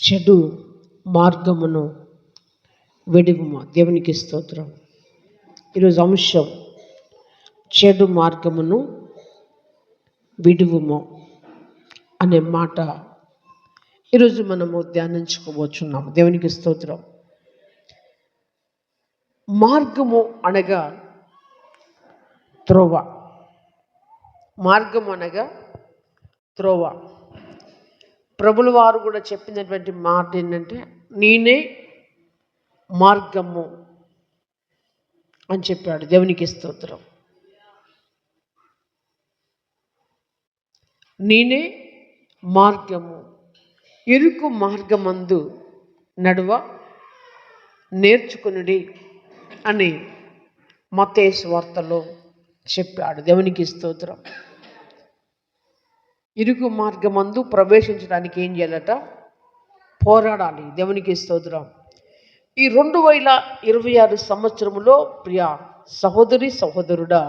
చెడు మార్గమును విడువుము. దేవునికి స్తోత్రం. ఈరోజు అంశం చెడు మార్గమును విడువుము అనే మాట ఈరోజు మనము ధ్యానించుకోబోచున్నాము. దేవునికి స్తోత్రం. మార్గము అనగా త్రోవ. మార్గం అనగా త్రోవ. ప్రభుల వారు కూడా చెప్పినటువంటి మాట ఏంటంటే, నేనే మార్గము అని చెప్పాడు. దేవునికి స్తోత్రం. నేనే మార్గము, ఇరుకు మార్గమందు నడువ నేర్చుకునుడి అని మత్తయి సువార్తలో చెప్పాడు. దేవునికి స్తోత్రం. ఇరుకు మార్గమందు ప్రవేశించడానికి ఏం చేయాలట? పోరాడాలి. దేవునికి స్తోత్రం. ఈ 2026 సంవత్సరములో ప్రియ సహోదరి సహోదరుడా,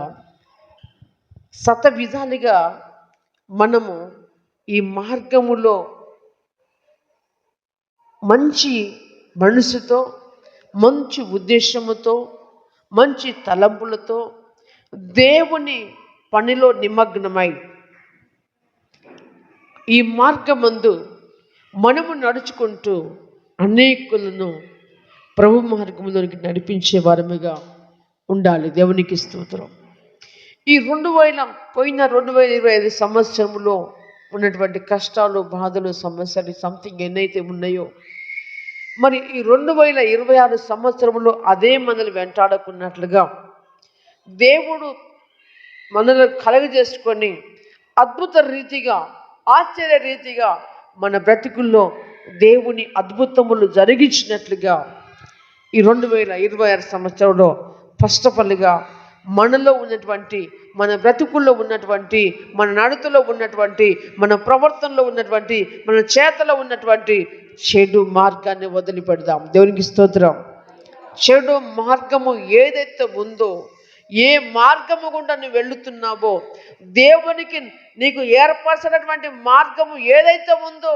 శత విధాలుగా మనము ఈ మార్గములో మంచి మనసుతో, మంచి ఉద్దేశముతో, మంచి తలంపులతో దేవుని పనిలో నిమగ్నమై ఈ మార్గమందు మనము నడుచుకుంటూ అనేకులను ప్రభు మార్గంలోనికి నడిపించే వారముగా ఉండాలి. దేవునికి స్తోత్రం. ఈ 2025 సంవత్సరంలో ఉన్నటువంటి కష్టాలు, బాధలు, సమస్యలు సంథింగ్ ఎన్నైతే ఉన్నాయో, మరి ఈ 2026 సంవత్సరంలో అదే మనల్ని వెంటాడుకున్నట్లుగా దేవుడు మనల్ని కలగజేసుకొని అద్భుత రీతిగా, ఆశ్చర్య రీతిగా మన బ్రతుకుల్లో దేవుని అద్భుతములు జరిగించినట్లుగా ఈ 2026 సంవత్సరంలో ఫస్ట్ ఆఫ్ ఆల్గా మనలో ఉన్నటువంటి, మన బ్రతుకుల్లో ఉన్నటువంటి, మన నడతలో ఉన్నటువంటి, మన ప్రవర్తనలో ఉన్నటువంటి, మన చేతలో ఉన్నటువంటి చెడు మార్గాన్ని వదిలిపెడదాం. దేవునికి స్తోత్రం. చెడు మార్గము ఏదైతే ఉందో, ఏ మార్గము గుండా నువ్వు వెళుతున్నావో, దేవునికి నీకు ఏర్పరచినటువంటి మార్గము ఏదైతే ఉందో,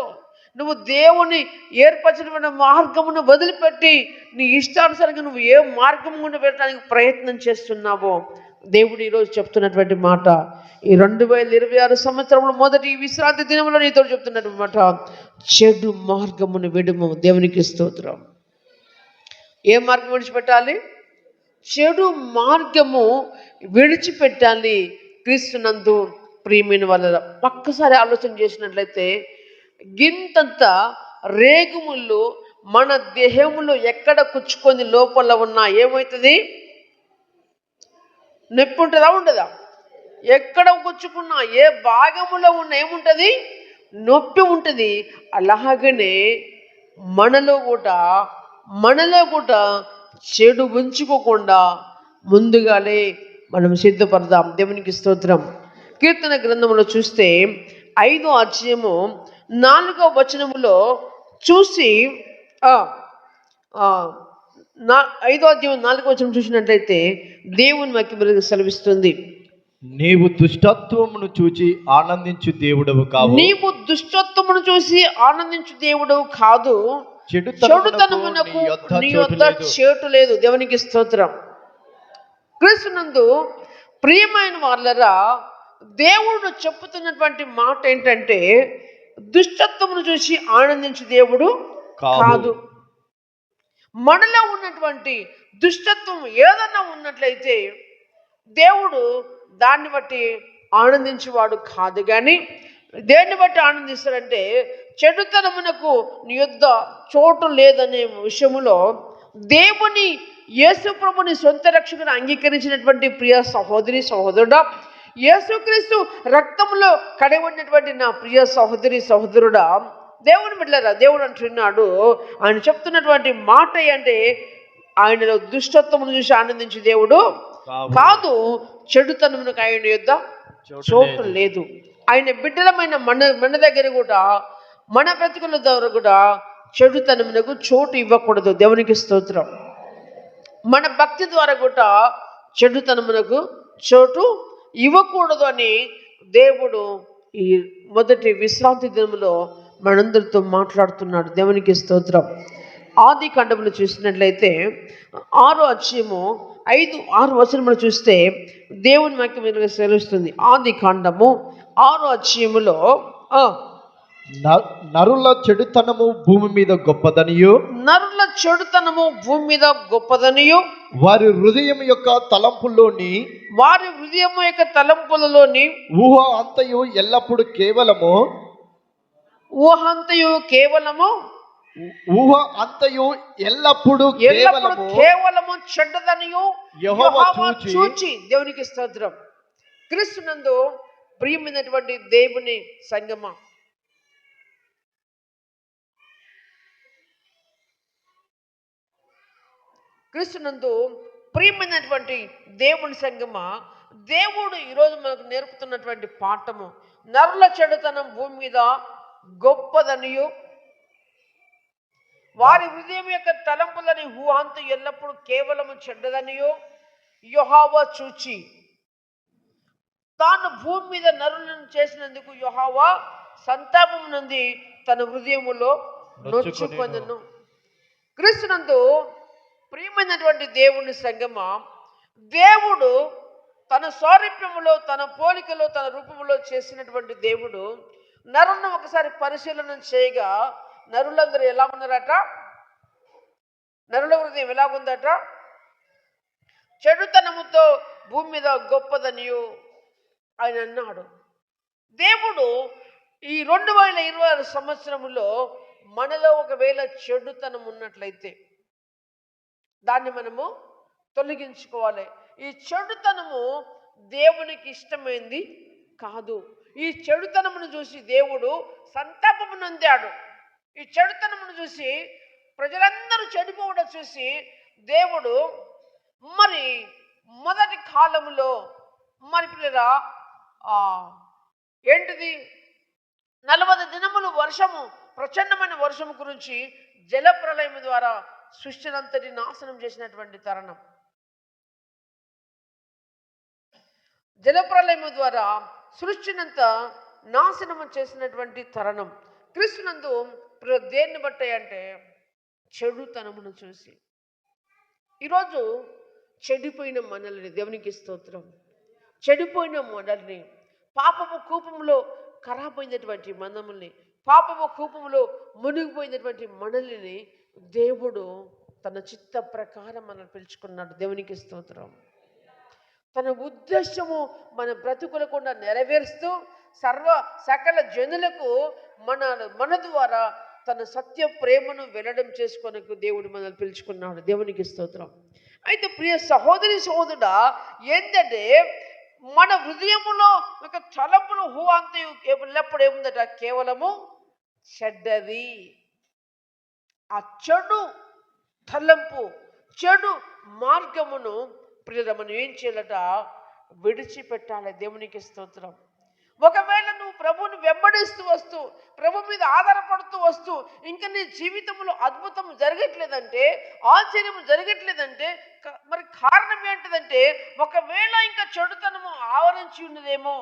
నువ్వు దేవుని ఏర్పరచినటువంటి మార్గమును వదిలిపెట్టి నీ ఇష్టానుసారంగా నువ్వు ఏ మార్గం గుండా వెళ్ళడానికి ప్రయత్నం చేస్తున్నావో, దేవుడు ఈరోజు చెప్తున్నటువంటి మాట, ఈ 2026 సంవత్సరంలో మొదటి విశ్రాంతి దినంలో నీతో చెప్తున్నటువంటి మాట, చెడు మార్గమును విడుము. దేవునికి స్తోత్రం. ఏ మార్గం విడిచిపెట్టాలి? చెడు మార్గము విడిచిపెట్టాలి. క్రీస్తునందు ప్రియమైన వాళ్ళ ఒక్కసారి ఆలోచన చేసినట్లయితే, గింతంత రేగుముళ్ళు మన దేహములో ఎక్కడ కుచ్చుకొని లోపల ఉన్నా ఏమవుతుంది? నొప్పి ఉంటుందా? ఉండదా? ఎక్కడ కుచ్చుకున్నా, ఏ భాగములో ఉన్న ఏముంటుంది? నొప్పి ఉంటుంది. అలాగనే మనలో కూడా చెడు ఉంచుకోకుండా ముందుగానే మనం సిద్ధపడదాం. దేవునికి స్తోత్రం. కీర్తన గ్రంథంలో చూస్తే 5వ అధ్యాయము 4వ వచనములో చూసి 5వ అధ్యాయం 4వ వచనం చూసినట్లయితే దేవుని వాక్యం సెలవిస్తుంది, నీవు దుష్టత్వమును చూచి ఆనందించు దేవుడవు కావు. నీవు దుష్టత్వమును చూసి ఆనందించు దేవుడవు కాదు. చెడుతనమునకు నీ యొద్ద చేటు లేదు. దేవునికి స్తోత్రం. క్రీస్తునందు ప్రియమైన వాళ్ళరా, దేవుడు చెప్పుతున్నటువంటి మాట ఏంటంటే, దుష్టత్వమును చూసి ఆనందించు దేవుడు కాదు. మనలో ఉన్నటువంటి దుష్టత్వం ఏదన్నా ఉన్నట్లయితే దేవుడు దాన్ని బట్టి ఆనందించేవాడు కాదు. కానీ దేన్ని బట్టి ఆనందిస్తాడంటే, చెడుతనమునకు నీ యొద్ద చోటు లేదనే విషయంలో దేవుని యేసు ప్రభుని సొంత రక్షకుని అంగీకరించినటువంటి ప్రియ సహోదరి సహోదరుడా, యేసుక్రీస్తు రక్తంలో కడగబడినటువంటి నా ప్రియ సహోదరి సహోదరుడా, దేవుని బిడ్డలారా, దేవుడు అంటున్నాడు, ఆయన చెప్తున్నటువంటి మాట అంటే, ఆయనలో దుష్టత్వమును చూసి ఆనందించే దేవుడు కాదు, చెడుతనమునకు ఆయన యొద్ద చోటు లేదు. ఆయన బిడ్డలమైన మన దగ్గర కూడా, మన బ్రతుకుల ద్వారా కూడా చెడుతనమునకు చోటు ఇవ్వకూడదు. దేవునికి స్తోత్రం. మన భక్తి ద్వారా కూడా చెడుతనమునకు చోటు ఇవ్వకూడదు అని దేవుడు ఈ మొదటి విశ్రాంతి దినంలో మనందరితో మాట్లాడుతున్నాడు. దేవునికి స్తోత్రం. ఆది కాండములు చూసినట్లయితే 6వ అధ్యాయము 5-6 వచనములు చూస్తే దేవుని వాక్యం మనకు సెలవిస్తుంది. ఆది కాండము 6వ అధ్యాయములో నరుల చెడుతనము భూమి మీద గొప్పదనియు, నరుల చెడుతనము భూమి మీద గొప్పదనియు, వారి హృదయం యొక్క తలంపుల్లోని ఊహ అంతయు ఎల్లప్పుడు కేవలము చెడ్డదనియు యెహోవా చూచి. దేవునికి స్తోత్రం. క్రీస్తునందు ప్రియమైనటువంటి దేవుని సంగమా, క్రీస్తునందు ప్రియమైనటువంటి దేవుని సంగమా, దేవుడు ఈరోజు మనకు నేర్పుతున్నటువంటి పాఠము, నరుల చెడుతనం భూమి మీద గొప్పదనియు, వారి హృదయం యొక్క తలంపులని ఊహాంతు ఎల్లప్పుడూ కేవలము చెడ్డదనియు యెహోవా చూచి. తాను భూమి మీద నరులను చేసినందుకు యెహోవా సంతాపము నుండి తన హృదయములో నొచ్చుకొనెను. క్రీస్తునందు ప్రియమైనటువంటి దేవుని సంగమా, దేవుడు తన స్వారూప్యములో, తన పోలికలో, తన రూపములో చేసినటువంటి దేవుడు నరులను ఒకసారి పరిశీలన చేయగా నరులందరూ ఎలా ఉన్నారట? నరుల హృదయం ఎలా ఉందట? చెడుతనముతో భూమి మీద గొప్పదనియు ఆయన అన్నాడు. దేవుడు ఈ 2026 సంవత్సరములో మనలో ఒకవేళ చెడుతనం ఉన్నట్లయితే దాన్ని మనము తొలగించుకోవాలి. ఈ చెడుతనము దేవునికి ఇష్టమైంది కాదు. ఈ చెడుతనమును చూసి దేవుడు సంతాపము నొందాడు. ఈ చెడుతనమును చూసి ప్రజలందరూ చెడిపోవడం చూసి దేవుడు మరి మొదటి కాలములో మరి పిల్లరా ఏంటిది 40 దినములు వర్షము, ప్రచండమైన వర్షము గురించి జలప్రలయం ద్వారా సృష్టినంతటి నాశనం చేసినటువంటి తరుణం. జలప్రలయం ద్వారా సృష్టినంత నాశనం చేసినటువంటి తరుణం. క్రీస్తునందు దేన్ని బట్టి అంటే చెడుతనమును చూసి. ఈరోజు చెడిపోయిన మనల్ని, దేవునికి స్తోత్రం, చెడిపోయిన మనల్ని, పాపము కూపములో ఖరాబైనటువంటి మనల్ని, పాపము కూపములో మునిగిపోయినటువంటి మనల్ని దేవుడు తన చిత్త ప్రకారం మనం పిలుచుకున్నాడు. దేవునికి స్తోత్రం. తన ఉద్దేశము మన బ్రతుకులకుండా నెరవేరుస్తూ సకల జనులకు మన ద్వారా తన సత్య ప్రేమను వెల్లడం చేసుకోనకు దేవుడు మనల్ని పిలుచుకున్నాడు. దేవునికి స్తోత్రం. అయితే ప్రియ సహోదరి సహోదరుడా, ఏంటంటే మన హృదయములో ఒక తలంపులు ఊహాంతయు ఎల్లప్పుడు ఏముందట? కేవలము చెడ్డది. ఆ చెడు తలంపు, చెడు మార్గమును ప్రియుల మనం ఏం చేయాలట? విడిచిపెట్టాలి. దేవునికి స్తోత్రం. ఒకవేళ నువ్వు ప్రభువుని వెంబడిస్తూ వస్తూ, ప్రభు మీద ఆధారపడుతూ వస్తూ ఇంకా నీ జీవితంలో అద్భుతం జరగట్లేదంటే, ఆశ్చర్యం జరగట్లేదంటే మరి కారణం ఏంటిదంటే, ఒకవేళ ఇంకా చెడుతనము ఆవరించి ఉన్నదేమో.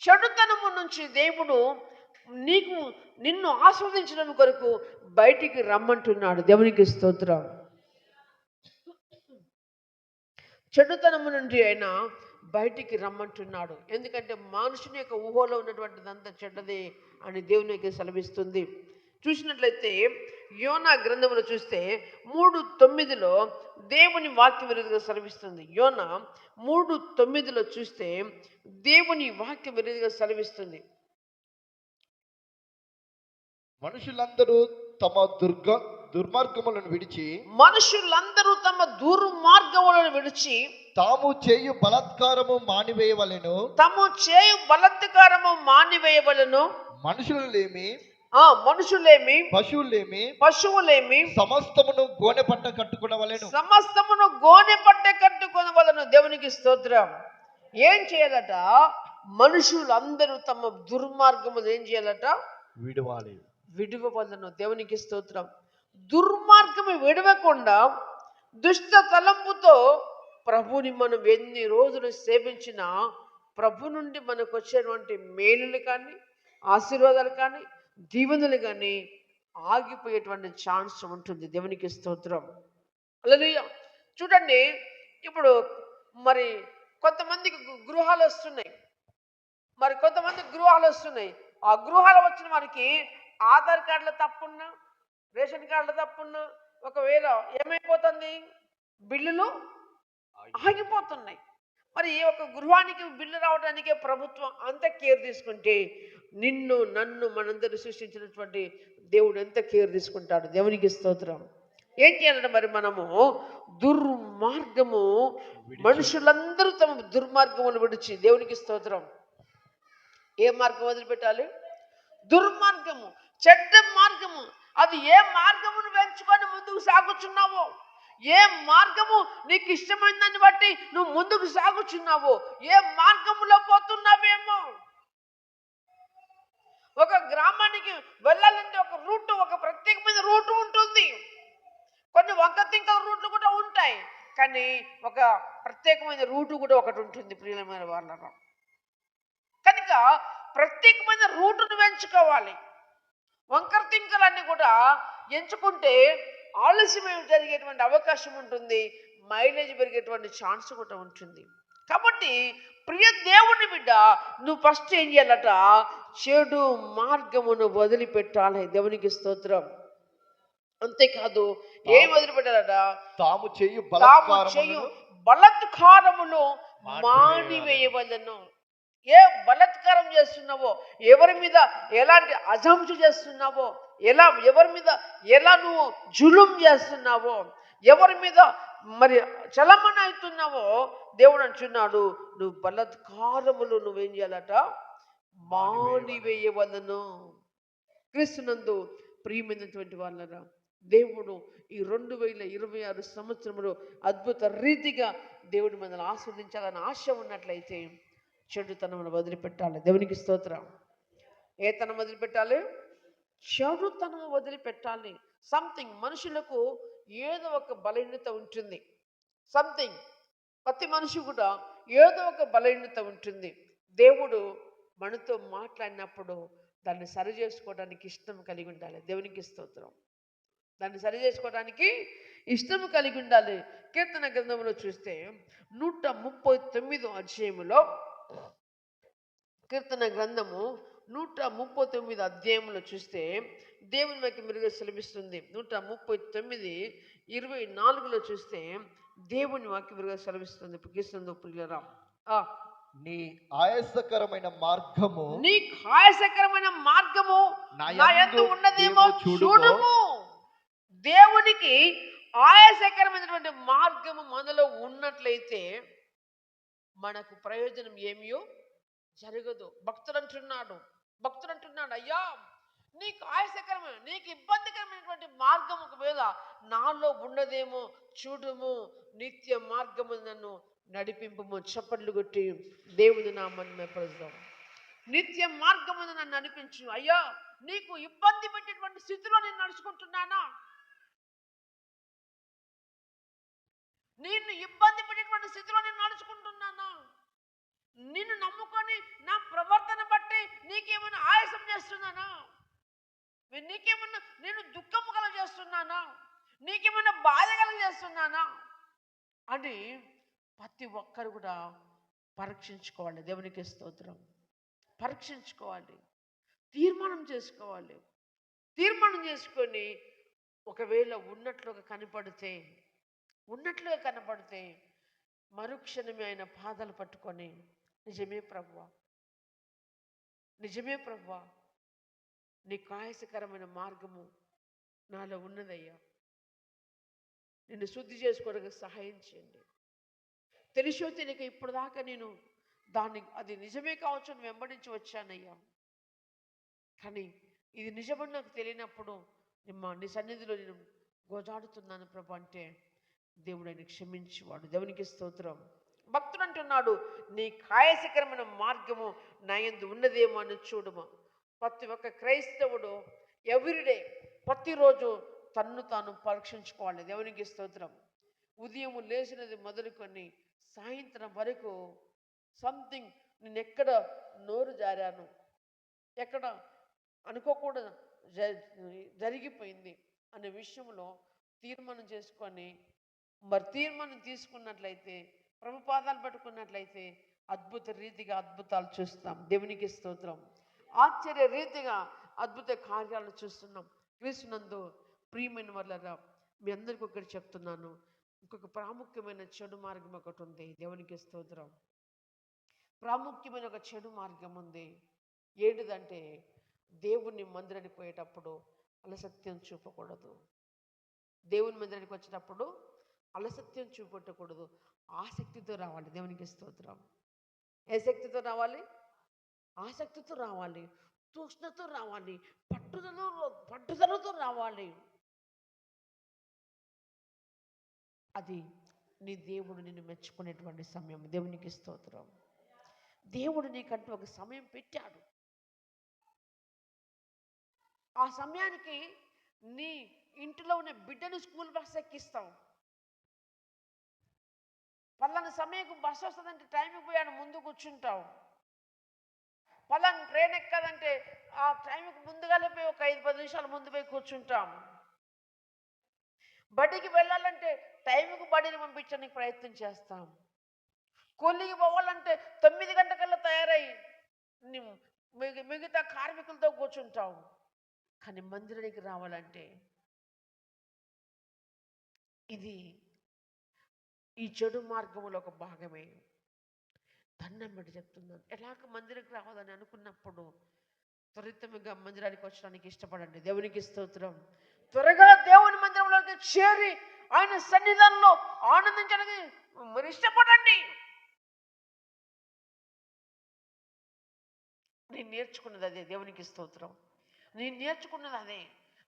చెడుతనము నుంచి దేవుడు నిన్ను ఆస్వాదించడం కొరకు బయటికి రమ్మంటున్నాడు. దేవునికి స్తోత్రం. చెడుతనము నుండి ఆయన బయటికి రమ్మంటున్నాడు. ఎందుకంటే మనుషుని యొక్క ఊహలో ఉన్నటువంటిదంతా చెడ్డదే అని దేవుని యొక్క సెలవిస్తుంది. చూసినట్లయితే యోనా గ్రంథంలో చూస్తే 3:9 దేవుని వాక్యం విరుద్ధంగా సెలవిస్తుంది. యోనా 3:9 చూస్తే దేవుని వాక్యం విరుద్ధంగా సెలవిస్తుంది. మనుషులందరూ తమ దుర్మార్గములను విడిచి, తాము చేయు బలాత్కారము మానివేయవలెను. మనుషులేమి పశువులేమి సమస్తమును గోనె పట్ట కట్టుకొనవలెను. దేవునికి స్తోత్రం. ఏం చేయాలట? మనుషులందరూ తమ దుర్మార్గము ఏం చేయాలట? విడువవలెను. దేవునికి స్తోత్రం. దుర్మార్గము విడవకుండా దుష్ట తలంపుతో ప్రభుని మనం ఎన్ని రోజులు సేవించినా ప్రభు నుండి మనకు వచ్చేటువంటి మేలులు కానీ ఆశీర్వాదాలు కానీ దీవెనలు కానీ ఆగిపోయేటువంటి ఛాన్స్ ఉంటుంది. దేవునికి స్తోత్రం. హల్లెలూయా. చూడండి, ఇప్పుడు మరి కొంతమందికి గృహాలు వస్తున్నాయి, మరి కొంతమంది గృహాలు వస్తున్నాయి. ఆ గృహాలు వచ్చిన వారికి ఆధార్ కార్డులో తప్పున్నా, రేషన్ కార్డులో తప్పున్నా, ఒకవేళ ఏమైపోతుంది, బిల్లులు ఆగిపోతున్నాయి. మరి ఒక గృహానికి బిల్లు రావడానికే ప్రభుత్వం అంత కేర్ తీసుకుంటే నిన్ను నన్ను మనందరూ సృష్టించినటువంటి దేవుడు ఎంత కేర్ తీసుకుంటాడు. దేవునికి స్తోత్రం. ఏం చేయాలంటే మరి మనము దుర్మార్గము, మనుషులందరూ తమ దుర్మార్గములు విడిచి, దేవునికి స్తోత్రం, ఏ మార్గం వదిలిపెట్టాలి? దుర్మార్గము, చెడ్డ మార్గము. అది ఏ మార్గమును పెంచుకొని ముందుకు సాగుచున్నావో, ఏ మార్గము నీకు ఇష్టమైన దాన్ని బట్టి నువ్వు ముందుకు సాగుచున్నావో, ఏ మార్గములో పోతున్నావేమో. ఒక గ్రామానికి వెళ్ళాలంటే ఒక రూట్, ఒక ప్రత్యేకమైన రూట్ ఉంటుంది. కొన్ని వంక తింకల రూట్లు కూడా ఉంటాయి, కానీ ఒక ప్రత్యేకమైన రూటు కూడా ఒకటి ఉంటుంది. ప్రియమైన వాళ్ళ కనుక ప్రత్యేకమైన రూటును ఎంచుకోవాలి. వంకర తింకలన్నీ కూడా ఎంచుకుంటే ఆలస్యమే జరిగేటువంటి అవకాశం ఉంటుంది, మైలేజ్ పెరిగేటువంటి ఛాన్స్ కూడా ఉంటుంది. కాబట్టి ప్రియ దేవుని బిడ్డ, నువ్వు ఫస్ట్ ఏం చేయాలట? చెడు మార్గమును వదిలిపెట్టాలి. దేవునికి స్తోత్రం. అంతేకాదు, ఏం వదిలిపెట్టాలట? తాము చేయు బలాత్కారములు మానివేయవలెను. ఏ బలాత్కారం చేస్తున్నావో, ఎవరి మీద ఎలాంటి అజంప్షన్ చేస్తున్నావో, ఎవరి మీద ఎలా నువ్వు జులుం చేస్తున్నావో, ఎవరి మీద మరి చలమణ అవుతున్నావో, దేవుడు అంటున్నాడు, నువ్వు బలాత్కారములు నువ్వేం చేయాలట? మానివేయవలెను. క్రీస్తునందు ప్రియమైనటువంటి వాళ్ళరా, దేవుడు ఈ 2026 సంవత్సరంలో అద్భుత రీతిగా దేవుడు మనల్ని ఆస్వాదించాలని ఆశ ఉన్నట్లయితే చెడుతనమును వదిలిపెట్టాలి. దేవునికి స్తోత్రం. ఏ తనం వదిలిపెట్టాలి? చెడుతనము వదిలిపెట్టాలి. సంథింగ్, మనుషులకు ఏదో ఒక బలహీనత ఉంటుంది. ప్రతి మనిషి కూడా ఏదో ఒక బలహీనత ఉంటుంది. దేవుడు మనతో మాట్లాడినప్పుడు దాన్ని సరి చేసుకోవడానికి ఇష్టం కలిగి ఉండాలి. దేవునికి స్తోత్రం. దాన్ని సరి చేసుకోవడానికి ఇష్టం కలిగి ఉండాలి. కీర్తన గ్రంథంలో చూస్తే 139 అధ్యాయములో, కీర్తన గ్రంథము 139 అధ్యాయంలో చూస్తే దేవుని వాక్యం మెరుగ్గా సెలవిస్తుంది. 139:24 చూస్తే దేవుని వాక్యం మెరుగ్గా సెలవిస్తుంది. కీర్తన ప్రియులారా, నీ ఆయాసకరమైన మార్గము నా యందు ఉన్నదేమో చూడుము. దేవునికి ఆయాసకరమైనటువంటి మార్గము మనలో ఉన్నట్లయితే మనకు ప్రయోజనం ఏమియో జరగదు. భక్తుడు అంటున్నాడు, అయ్యా, నీకు ఆయాసకరమైన, నీకు ఇబ్బందికరమైనటువంటి మార్గం ఒకవేళ నాలో ఉన్నదేమో చూడుము, నిత్య మార్గము నన్ను నడిపింపుము. చప్పట్లు కొట్టి దేవుని నామాన్ని మెప్పరుద్దాం. నిత్య మార్గము నన్ను నడిపించు. అయ్యా, నీకు ఇబ్బంది పెట్టేటువంటి స్థితిలో నేను నడుచుకుంటున్నానా? నిన్ను ఇబ్బంది పెట్టేటువంటి స్థితిలో నేను నడుచుకుంటున్నానా? నిన్ను నమ్ముకొని నా ప్రవర్తన బట్టి నీకేమైనా ఆయాసం చేస్తున్నానా? నీకేమన్నా నేను దుఃఖము కల చేస్తున్నానా? నీకేమైనా బాధ కల చేస్తున్నానా అని ప్రతి ఒక్కరు కూడా పరీక్షించుకోవాలి. దేవునికి స్తోత్రం. పరీక్షించుకోవాలి, తీర్మానం చేసుకోవాలి. తీర్మానం చేసుకొని ఒకవేళ ఉన్నట్లుగా కనపడితే మరుక్షణమే ఆయన పాదాలు పట్టుకొని, నిజమే ప్రభువా, నీ ఆయాసకరమైన మార్గము నాలో ఉన్నదయ్యా, నిన్ను శుద్ధి చేసుకోవడానికి సహాయం చేయండి. తెలిసో తెలియక ఇప్పుడు దాకా నేను అది నిజమే కావచ్చు అని వెంబడించి వచ్చానయ్యా, కానీ ఇది నిజమని నాకు తెలియనప్పుడు నీ సన్నిధిలో నేను గోజాడుతున్నాను ప్రభు అంటే దేవుడు ఆయన క్షమించేవాడు. దేవునికి స్తోత్రం. భక్తుడు అంటున్నాడు, నీ ఆయాసకరమైన మార్గము నా యందు ఉన్నదేమో అని చూడము. ప్రతి ఒక్క క్రైస్తవుడు ఎవ్రీడే, ప్రతిరోజు తన్ను తాను పరీక్షించుకోవాలి. దేవునికి స్తోత్రం. ఉదయం లేచినది మొదలుకొని సాయంత్రం వరకు సంథింగ్ నేను ఎక్కడ నోరు జారాను, ఎక్కడ అనుకోకూడదు జరిగిపోయింది అనే విషయంలో తీర్మానం చేసుకొని మరి తీర్మానం తీసుకున్నట్లయితే, ప్రభు పాదాలు పట్టుకున్నట్లయితే అద్భుత రీతిగా అద్భుతాలు చూస్తాం. దేవునికి స్తోత్రం. ఆశ్చర్య రీతిగా అద్భుత కార్యాలు చూస్తున్నాం. క్రీస్తునందు ప్రియమైన వాళ్ళరా, మీ అందరికీ ఒకటి చెప్తున్నాను, ఇంకొక ప్రాముఖ్యమైన చెడు మార్గం ఒకటి ఉంది. దేవునికి స్తోత్రం. ప్రాముఖ్యమైన ఒక చెడు మార్గం ఉంది. ఏంటిదంటే, దేవుని మందిరానికి పోయేటప్పుడు అలసత్యం చూపకూడదు. దేవుని మందిరానికి వచ్చినప్పుడు అలసత్యం చూపెట్టకూడదు. ఆసక్తితో రావాలి. దేవునికి స్తోత్రం. ఏ శక్తితో రావాలి? ఆసక్తితో రావాలి, తూష్ణతో రావాలి, పట్టుదలతో రావాలి. అది నీ దేవుడు నిన్ను మెచ్చుకునేటువంటి సమయం. దేవునికి స్తోత్రం. దేవుడు నీకంటూ ఒక సమయం పెట్టాడు. ఆ సమయానికి నీ ఇంటిలో ఉన్న బిడ్డను స్కూల్ బస్ ఎక్కిస్తావు. పలానా సమయంకు బస్సు వస్తుందంటే టైంకి పోయాను ముందు కూర్చుంటావు. పలానా ట్రైన్ ఎక్కదంటే ఆ టైంకి ముందుగానే పోయి ఒక 5-10 నిమిషాలు ముందు పోయి కూర్చుంటాం. బడికి వెళ్ళాలంటే టైంకి బడిని పంపించడానికి ప్రయత్నం చేస్తాం. కూలికి పోవాలంటే 9 గంటకల్లా తయారై మిగతా కార్మికులతో కూర్చుంటాం. కానీ మందిరానికి రావాలంటే ఇది ఈ చెడు మార్గంలో ఒక భాగమే. దండం పెట్టి చెప్తున్నాను, ఎలాగ మందిరానికి రావాలని అనుకున్నప్పుడు త్వరితముగా మందిరానికి వచ్చడానికి ఇష్టపడండి. దేవునికి స్తోత్రం. త్వరగా దేవుని మందిరంలోకి చేరి ఆయన సన్నిధానంలో ఆనందించడానికి మరి ఇష్టపడండి. నేను నేర్చుకున్నది అదే. దేవునికి స్తోత్రం. నేను నేర్చుకున్నది అదే.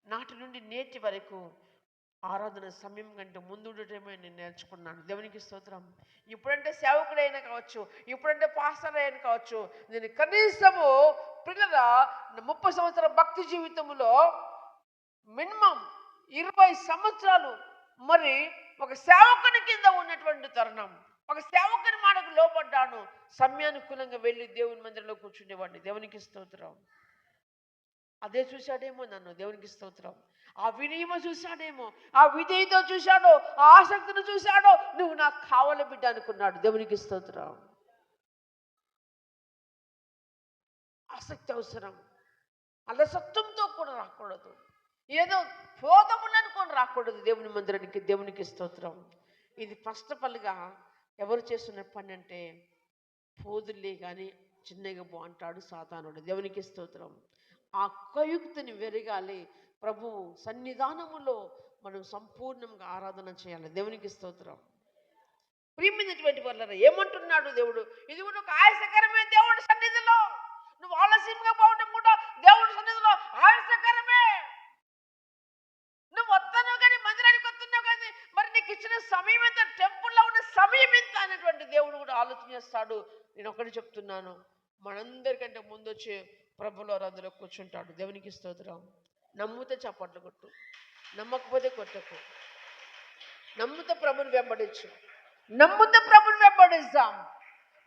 నాటి నుండి నేటి వరకు ఆరాధన సమయం కంటే ముందు ఉండటమే నేను నేర్చుకున్నాను. దేవునికి స్తోత్రం. ఇప్పుడంటే సేవకుడైనా కావచ్చు, ఇప్పుడంటే పాస్టర్ అయినా కావచ్చు, నేను కనీసము పిల్లల 30 సంవత్సరాల భక్తి జీవితంలో మినిమం 20 సంవత్సరాలు మరి ఒక సేవకుని కింద ఉన్నటువంటి తరుణం. ఒక సేవకుని మాటకు లోపడ్డాను. సమయానుకూలంగా వెళ్ళి దేవుని మందిరంలో కూర్చునేవాడిని. దేవునికి స్తోత్రం. అదే చూశాడేమో నన్ను. దేవునికి స్తోత్రం. ఆ వినయమ చూశాడేమో, ఆ విధేయతో చూశాడో, ఆ ఆసక్తిని చూశాడో, నువ్వు నాకు కావాలి బిడ్డ అనుకున్నాడు. దేవునికి స్తోత్రం. ఆసక్తి అవసరం. అలసత్వంతో కూడా రాకూడదు. ఏదో పోదములు అనుకొని రాకూడదు దేవుని మందిరానికి. దేవునికి స్తోత్రం. ఇది ఫస్ట్ ఆఫ్ ఆల్గా ఎవరు చేస్తున్న పని అంటే, పోదులే కానీ చిన్నగా బాగుంటాడు సాతానుడు. దేవునికి స్తోత్రం. ఆ కయుక్తిని వెరగాలి. ప్రభు సన్నిధానములో మనం సంపూర్ణంగా ఆరాధన చేయాలి. దేవునికి స్తోత్రం. ప్రియమైనటువంటి వాళ్ళ ఏమంటున్నాడు దేవుడు? ఇది కూడా ఒక ఆయాసకరమే దేవుడి సన్నిధిలో. నువ్వు ఆలస్యంగా పోవడం కూడా దేవుడి సన్నిధిలో ఆయాసకరమే. నువ్వు వస్తున్నావు కానీ మందిరానికి వస్తున్నావు కానీ మరి నీకు ఇచ్చిన సమయం ఎంత, టెంపుల్లో ఉన్న సమయం ఎంత అనేటువంటి దేవుడు కూడా ఆలోచన చేస్తాడు. నేను ఒకటి చెప్తున్నాను, మనందరికంటే ముందు వచ్చే ప్రభులో అందులో కూర్చుంటాడు. దేవునికి స్తోత్రం. నమ్ముతే చప్పట్లు కొట్టు, నమ్మకపోతే కొట్టకు. నమ్ముతే ప్రభుని వెంబడించు. నమ్ముతే ప్రభుని వెంబడిస్తాం.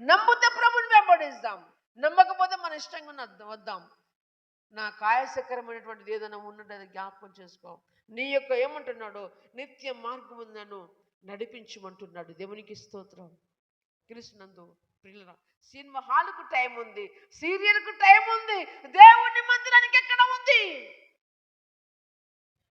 నమ్ముతే ప్రభుని వెంబడిస్తాం. నమ్మకపోతే మన ఇష్టంగా వద్దాం. నా కాయసకరమైనటువంటిది ఏదైనా ఉన్నట్టు జ్ఞాపకం చేసుకో. నీ యొక్క ఏమంటున్నాడు, నిత్య మార్గం నన్ను నడిపించమంటున్నాడు. దేవునికి స్తోత్రం. క్రీస్తునందు పిల్లల సినిమా హాల్కు టైం ఉంది, సీరియల్కు టైం ఉంది, దేవుని మందిరానికి ఎక్కడ ఉంది?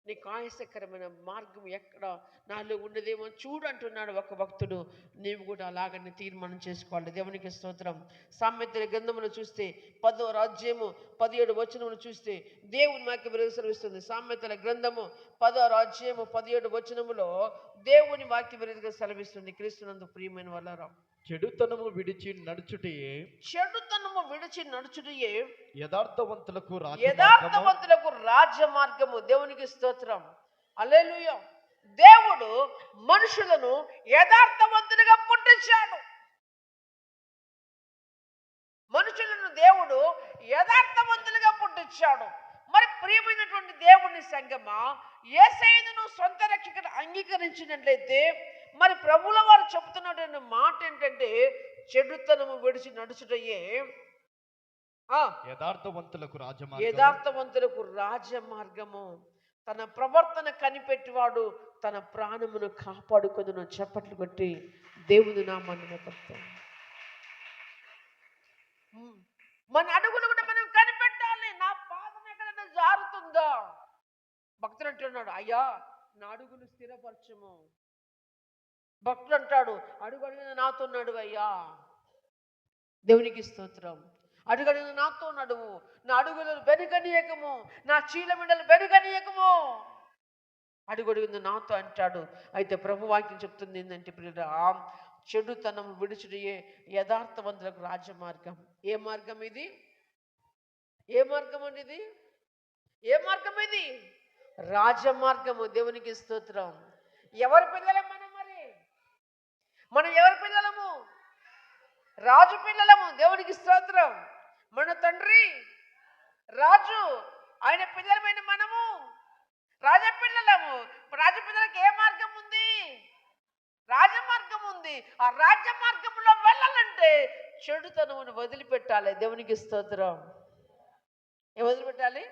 నీకు ఆయాసకరమైన మార్గం ఎక్కడ నాలో ఉన్నదేమో చూడు అంటున్నాడు ఒక భక్తుడు. నీవు కూడా అలాగనే తీర్మానం చేసుకోవాలి. దేవునికి స్తోత్రం. సామెతల గ్రంథమును చూస్తే 10వ అధ్యాయము 17 వచనమును చూస్తే దేవుని వాక్యం సెలవిస్తుంది. సామెతల గ్రంథము 10వ అధ్యాయము 17 వచనములో దేవుని వాక్యం సెలవిస్తుంది. క్రీస్తునందు ప్రియమైన వాళ్ళారా, చెడుతనము విడిచి నడుచుటయే యథార్థవంతులకు రాజ్యమార్గము. దేవునికి స్తోత్రం. హల్లెలూయా. దేవుడు మనుషులను యథార్థవంతులుగా పుట్టించాడు. మనుషులను దేవుడు యథార్థవంతులుగా పుట్టించాడు. మరి ప్రియమైనటువంటి దేవుని సంగమా, యేసయ్యను సొంత రక్షకుడు అంగీకరించినట్లయితే మరి ప్రభువుల వారు చెప్తున్నటువంటి మాట ఏంటంటే, చెడుతనము విడిచి నడుచుటయే యథార్థవంతులకు రాజమార్గము. యథార్థవంతులకు రాజమార్గము. తన ప్రవర్తన కనిపెట్టివాడు తన ప్రాణమును కాపాడుకొనును. చప్పట్లు కొట్టి దేవుని నామాన్ని మొక్కుతాం. మన అడుగులు కూడా మనం కనిపెట్టాలి. నా పాదం ఎక్కడైనా జారుతుందా? భక్తుడు అంటున్నాడు, అయ్యా నా అడుగులు స్థిరపరచము. భక్తుడు అంటాడు, అడుగు అడిగిన నాతో నడువు అయ్యా. దేవునికి స్తోత్రం. అడుగడిన నాతో నడువు, నా అడుగులను బెనుకనీయకము, నా చీలమిండలు బెనుకనీయకము. అడుగడుగున నాతో అంటాడు. అయితే ప్రభు వాక్యం చెప్తుంది ఏంటంటే, ప్రియుడా, చెడుతనం విడుచుడియే యథార్థవంతులకు రాజమార్గం. ఏ మార్గం ఇది? ఏ మార్గం అండి ఇది? ఏ మార్గం ఇది? రాజమార్గము. దేవునికి స్తోత్రం. ఎవరి పిల్లలం మనం? మనం ఎవరి పిల్లలము? రాజు పిల్లలము. దేవునికి స్తోత్రం. మన తండ్రి రాజు, ఆయన పిల్లలమైన మనము రాజ పిల్లలము. రాజపిల్లలకు ఏ మార్గం ఉంది? రాజమార్గం ఉంది. ఆ రాజమార్గంలో వెళ్ళాలంటే చెడుతనమును వదిలిపెట్టాలి. దేవునికి స్తోత్రం. ఏం వదిలిపెట్టాలి?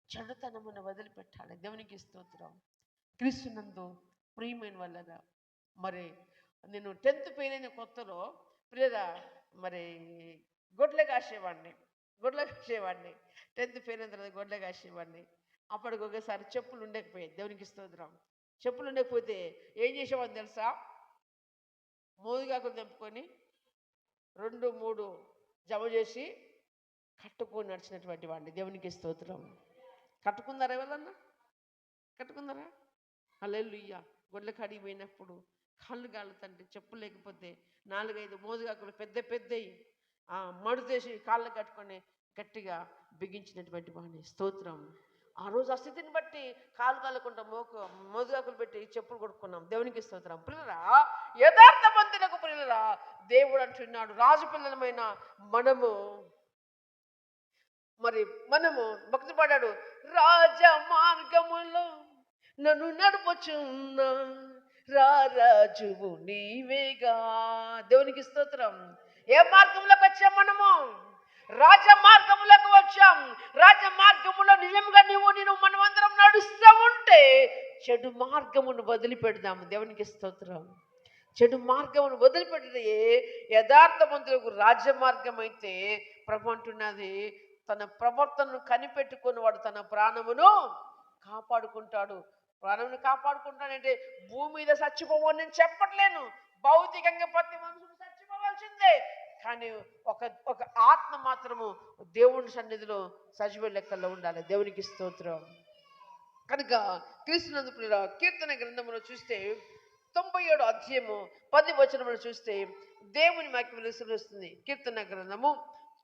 చెడుతనమును వదిలిపెట్టాలి. దేవునికి స్తోత్రం. క్రీస్తునందు ప్రియమైన వల్లగా మరి నేను 10th ఫెయిల్ అయిన కొత్తలో ప్రియరా మరి గొడ్లే కాసేవాడిని. 10th ఫెయిల్ అయిన తర్వాత గొడ్లే కాసేవాడిని. అప్పటికి ఒకసారి చెప్పులు ఉండకపోయాయి. దేవునికి స్తోత్రం. చెప్పులు ఉండకపోతే ఏం చేసేవాడిని తెలుసా? మోదుగాకులు తెంపుకొని 2-3 జమ చేసి కట్టుకొని నడిచినటువంటి వాడిని. దేవునికి స్తోత్రం. కట్టుకున్నారా? ఎవరన్నా కట్టుకున్నారా? హల్లెలూయా. గొడ్ల కాడికి పోయినప్పుడు కాళ్ళు కాలుతంటే చెప్పులు లేకపోతే 4-5 మోదుగాకులు పెద్దవి మడుతేసి కాళ్ళు కట్టుకొని గట్టిగా బిగించినటువంటి వాడిని. స్తోత్రం. ఆ రోజు ఆ స్థితిని బట్టి కాలు కాలకుండా మోదుగాకులు పెట్టి చెప్పులు కొట్టుకున్నాం. దేవునికి స్తోత్రం. పిల్లరా, యథార్థవంతులకు పిల్లరా, దేవుడు అంటున్నాడు, రాజు పిల్లలమైన మనము భక్తి పడ్డాడు. రాజ మార్గములో నన్ను నడుపుచున్న రాజువు నీవేగా. దేవునికి స్తోత్రం. ఏ మార్గంలోకి వచ్చాం? మనము రాజ మార్గములకు వచ్చాం. రాజ మార్గములో నిజంగా నేను మనమందరం నడుస్తూ ఉంటే చెడు మార్గమును వదిలిపెడదాము. దేవునికి స్తోత్రం. చెడు మార్గమును వదిలిపెడితే యథార్థవంతులకు రాజమార్గం అయితే ప్రభు అంటున్నది, తన ప్రవర్తనను కనిపెట్టుకుని వాడు తన ప్రాణమును కాపాడుకుంటాడు. ప్రాణమును కాపాడుకుంటాడంటే భూమి మీద చచ్చిపోవని నేను చెప్పట్లేను. భౌతికంగా ప్రతి మనుషులు చచ్చిపోవాల్సిందే. కానీ ఒక ఆత్మ మాత్రము దేవుని సన్నిధిలో సజీవ లెక్కల్లో ఉండాలి. దేవునికి స్తోత్రం. కనుక క్రీస్తునందు ప్రియుల కీర్తన గ్రంథములో చూస్తే 97 అధ్యాయము 10 వచనములు చూస్తే దేవుని వాక్యం వెలువరిస్తుంది. కీర్తన గ్రంథము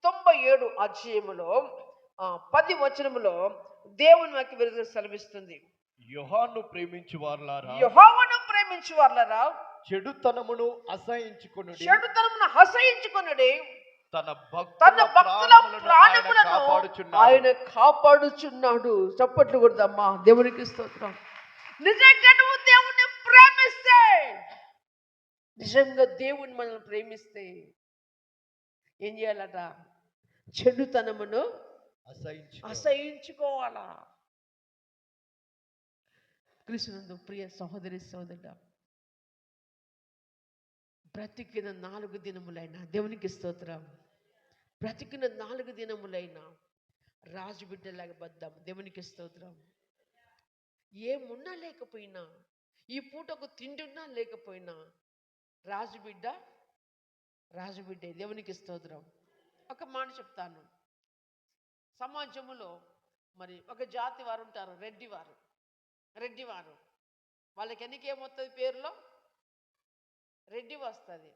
97 అధ్యాయములో 10 వచనములో దేవుని వాక్యం వెలువరి సెలవిస్తుంది. యెహోవాను ప్రేమించు వారలారా, చెడుతనమును అసహించుకొనుడి, తన భక్తుల ప్రాణములను ఆయన కాపాడుచున్నాడు. చప్పట్లు కొడదామా. దేవునికి స్తోత్రం. నిజంగా నువ్వు దేవుని ప్రేమిస్తే, నిజంగా దేవుని మనల్ని ప్రేమిస్తే ఏం చేయాలట? చెడుతనమును అసహించుకోవాలా. క్రీస్తునందు ప్రియ సహోదరి సోదరుడా, బ్రతికిన 4 దినములైనా, దేవునికి స్తోత్రం, బ్రతికిన 4 దినములైనా రాజు బిడ్డలాగా బద్దాం. దేవునికి స్తోత్రం. ఏమున్నా లేకపోయినా, ఈ పూటకు తింటున్నా లేకపోయినా రాజుబిడ్డే. దేవునికి స్తోత్రం. ఒక మాట చెప్తాను. సమాజంలో మరి ఒక జాతి వారు ఉంటారు, రెడ్డివారు. వాళ్ళకి ఎన్నికేమొస్తుంది? పేరులో రెడ్డి వస్తుంది.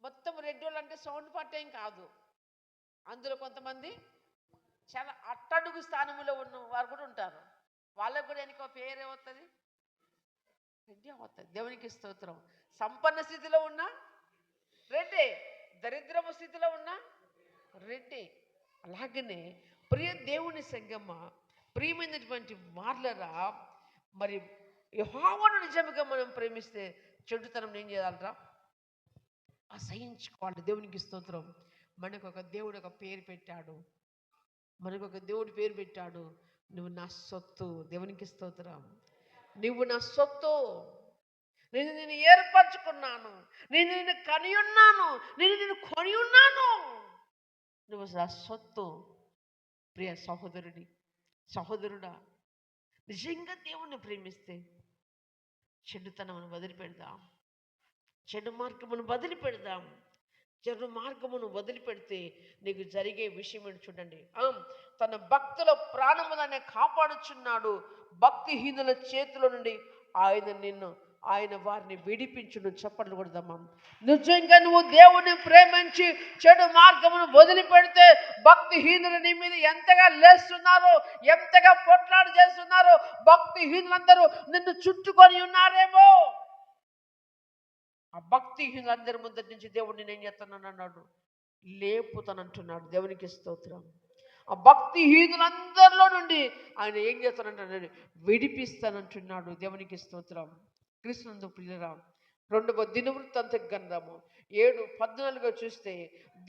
మొత్తం రెడ్డి వాళ్ళు అంటే సౌండ్ పట్టేం కాదు. అందులో కొంతమంది చాలా అట్టడుగు స్థానంలో ఉన్న వారు కూడా ఉంటారు. వాళ్ళకు కూడా ఎన్నికో పేరే వస్తుంది, రెడ్డి అవుతుంది. దేవునికి స్తోత్రం. సంపన్న స్థితిలో ఉన్న రెడ్డి, దరిద్రపు స్థితిలో ఉన్న రెడ్డి. అలాగనే ప్రియ దేవుని సంగమ, ప్రియమైనటువంటి వార్లరా, మరి యెహోవాను నిజంగా మనం ప్రేమిస్తే చెడుతనం ఏం చేయాలరా? అసహించుకోవాలి. దేవునికి స్తోత్రం. మనకు ఒక దేవుడు ఒక పేరు పెట్టాడు. మనకు ఒక దేవుడు పేరు పెట్టాడు. నువ్వు నా సొత్తు. దేవునికి స్తోత్రం. నువ్వు నా సొత్తు. నేను ఏర్పరచుకున్నాను. నిన్ను కని ఉన్నాను. నిన్ను కొని ఉన్నాను. నువ్వు నా సొత్తు. ప్రియ సహోదరుడి, సహోదరుడా, నిజంగా దేవుణ్ణి ప్రేమిస్తే చెడుతనమును వదిలిపెడదాం. చెడు మార్గమును వదిలిపెడదాం. చెడు మార్గమును వదిలిపెడితే నీకు జరిగే విషయం ఏంటి చూడండి. తన భక్తుల ప్రాణములనే కాపాడుచున్నాడు. భక్తిహీనుల చేతిలో నుండి ఆయన వారిని విడిపించును. చప్పట్లు కొడదామా. నిజంగా నువ్వు దేవుని ప్రేమించి చెడు మార్గమును వదిలిపెడితే భక్తిహీనులు నీ మీద ఎంతగా లేస్తున్నారో, ఎంతగా పొట్లాడు చేస్తున్నారో, భక్తిహీనులందరూ నిన్ను చుట్టుకొని ఉన్నారేమో. ఆ భక్తిహీనులందరి ముందరి నుంచి దేవుడిని నేను చేస్తానని అన్నాడు, లేపుతానంటున్నాడు. దేవునికి స్తోత్రం. ఆ భక్తిహీనులందరిలో నుండి ఆయన ఏం చేస్తానంటున్నాడు, విడిపిస్తానంటున్నాడు. దేవునికి స్తోత్రం. కృష్ణందు ప్రియులరా, 2వ దినవృత్తాంత గ్రంథము 7:14 చూస్తే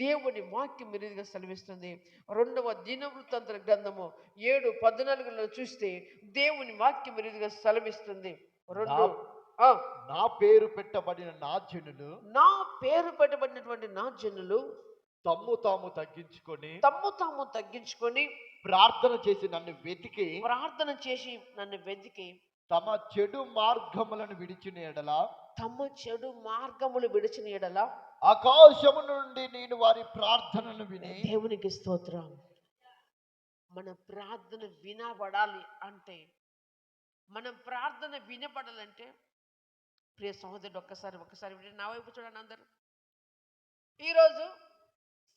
దేవుని వాక్యం మీరుగా సెలవిస్తుంది. 2వ దినవృత్తాంత గ్రంథము 7:14 చూస్తే దేవుని వాక్యం మీరుగా సెలవిస్తుంది. నా పేరు పెట్టబడిన నా జనులు, నా పేరు పెట్టబడినటువంటి నా జనులు తమ్ము తాము తగ్గించుకొని ప్రార్థన చేసి నన్ను వెతికి తమ చెడు మార్గములను విడిచిన ఎడల ఆకాశము నుండి నేను వారి ప్రార్థనను విని. దేవునికి స్తోత్రం. మన ప్రార్థన వినబడాలి అంటే, మన ప్రార్థన వినబడాలంటే ప్రియ సహోదరుడు ఒక్కసారి నా వైపు చూడండి. అందరూ ఈరోజు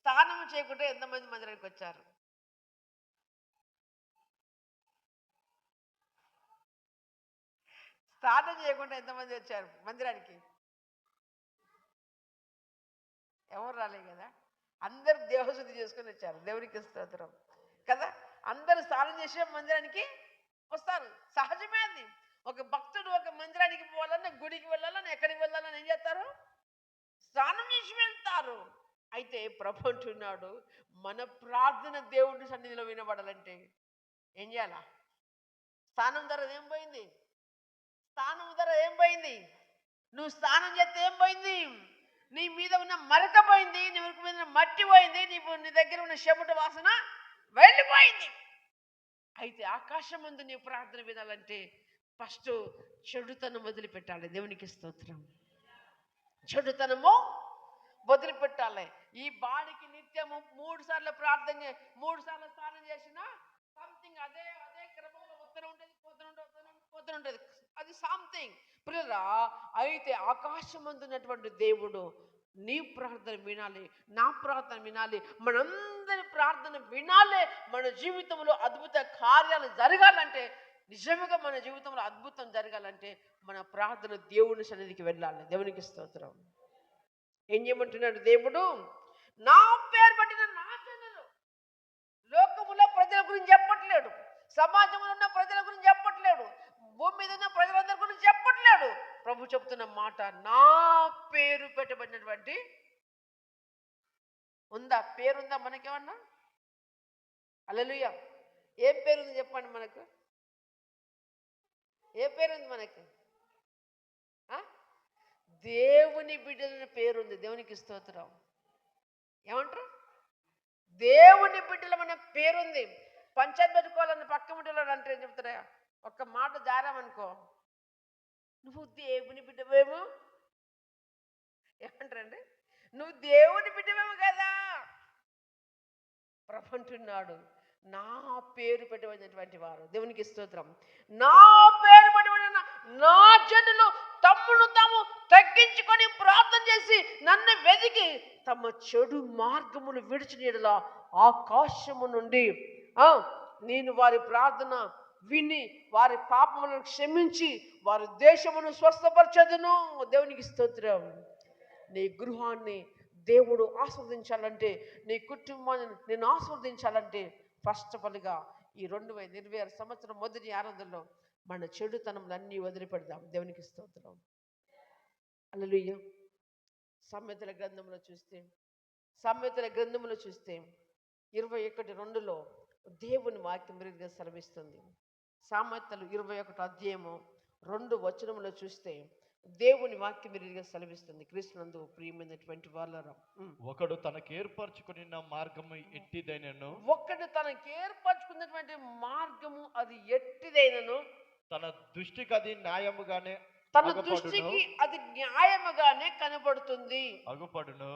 స్నానం చేయకుండా ఎంతమంది మందిరానికి వచ్చారు? స్నానం చేయకుండా ఎంతమంది వచ్చారు మందిరానికి? ఎవరు రాలే కదా. అందరు దేవశుద్ధి చేసుకొని వచ్చారు. దేవునికి స్తోత్రం కదా. అందరూ స్నానం చేసే మందిరానికి వస్తారు. సహజమే అది. ఒక భక్తుడు ఒక మందిరానికి పోవాలన్నా, గుడికి వెళ్ళాలని, ఎక్కడికి వెళ్ళాలని ఏం చేస్తారు? స్నానం చేసి వెళ్తారు. అయితే ప్రభు అంటున్నాడు, మన ప్రార్థన దేవుడి సన్నిధిలో వినబడాలంటే ఏం చేయాలా? స్నానం ధర ఏం పోయింది? నువ్వు స్నానం చేస్తే ఏం పోయింది? నీ మీద ఉన్న మరక పోయింది, నీ మీద మట్టి పోయింది, నీ దగ్గర ఉన్న చెమట వాసన వెళ్ళిపోయింది. అయితే ఆకాశం ముందు నీ ప్రార్థన వినాలంటే ఫస్ట్ చెడుతనం వదిలిపెట్టాలి. దేవునికి స్తోత్రం. చెడుతనము వదిలిపెట్టాలి. ఈ బాడీకి నిత్యము 3 సార్లు ప్రార్థన 3 సార్లు స్నానం చేసినా సంథింగ్ అదే క్రమంలో వస్తూనే ఉంటుంది. అది సంథింగ్ పిల్లరా. అయితే ఆకాశమందున్నటువంటి దేవుడు నీ ప్రార్థన వినాలి, నా ప్రార్థన వినాలి, మనందరి ప్రార్థన వినాలి. మన జీవితంలో అద్భుత కార్యాలు జరగాలంటే, నిజంగా మన జీవితంలో అద్భుతం జరగాలంటే మన ప్రార్థన దేవుని సన్నిధికి వెళ్ళాలి. దేవునికి స్తోత్రం. ఏం చేయమంటున్నాడు దేవుడు? నా పేరు పట్టిన నా జనులు. లోకములో ప్రజల గురించి చెప్పట్లేడు, సమాజంలో ఉన్న ప్రజల గురించి చెప్పట్లేడు, భూమి మీద ఉన్న ప్రజలందరి గురించి చెప్పట్లేడు. ప్రభు చెప్తున్న మాట, నా పేరు పెట్టబడినటువంటి ఉందా? పేరుందా మనకేమన్నా? హల్లెలూయా. ఏం పేరుంది చెప్పండి మనకు? ఏ పేరుంది మనకు? దేవుని బిడ్డల పేరుంది. దేవునికి స్తోత్రం. ఏమంటారు? దేవుని బిడ్డల మన పేరుంది. పంచాయతీ పెట్టుకోవాలని పక్క బిడ్డలో అంటే చెప్తారా? ఒక్క మాట జారామనుకో, నువ్వు దేవుని బిడ్డవేమో. ఏమంటారండి? నువ్వు దేవుని బిడ్డవేమో కదా. ప్రభు అంటున్నాడు, నా పేరు పెట్టబడినటువంటి వారు. దేవునికి స్తోత్రం. నా పేరు పెట్టబడిన నా జనులు తమ్మును తాము తగ్గించుకొని ప్రార్థన చేసి నన్ను వెతికి తమ చెడు మార్గమును విడిచిన యెడల ఆకాశము నుండి నేను వారి ప్రార్థన విని వారి పాపములను క్షమించి వారి దేశమును స్వస్థపరచదును. దేవునికి స్తోత్రం. నీ గృహాన్ని దేవుడు ఆస్వాదించాలంటే, నీ కుటుంబాన్ని నేను ఆస్వాదించాలంటే ఫస్ట్ ఆఫ్ ఆల్గా ఈ 2026 సంవత్సరం మొదటి ఆరాధనలో మన చెడుతనములన్నీ వదిలిపెడదాం. దేవునికి స్తోత్రం. హల్లెలూయా. సామెతల గ్రంథంలో చూస్తే సామెతల గ్రంథంలో చూస్తే 21:2 దేవుని వాక్యం రీతిగా సెలవిస్తుంది. సామెతలు 21 అధ్యాయము 2 వచనంలో చూస్తే దేవుని వాక్యం రీతిగా సెలవిస్తుంది. క్రీస్తునందు ప్రియమైనటువంటి వాళ్ళరా, ఒకడు తనకు ఏర్పరచుకుని మార్గము ఎట్టిదైనను, ఒక్కడు తనకి ఏర్పరచుకున్నటువంటి మార్గము అది ఎట్టిదైనను, తన దృష్టికి అది న్యాయముగానే తన దృష్టికి అది న్యాయముగానే కనబడుతుంది అగుపడును.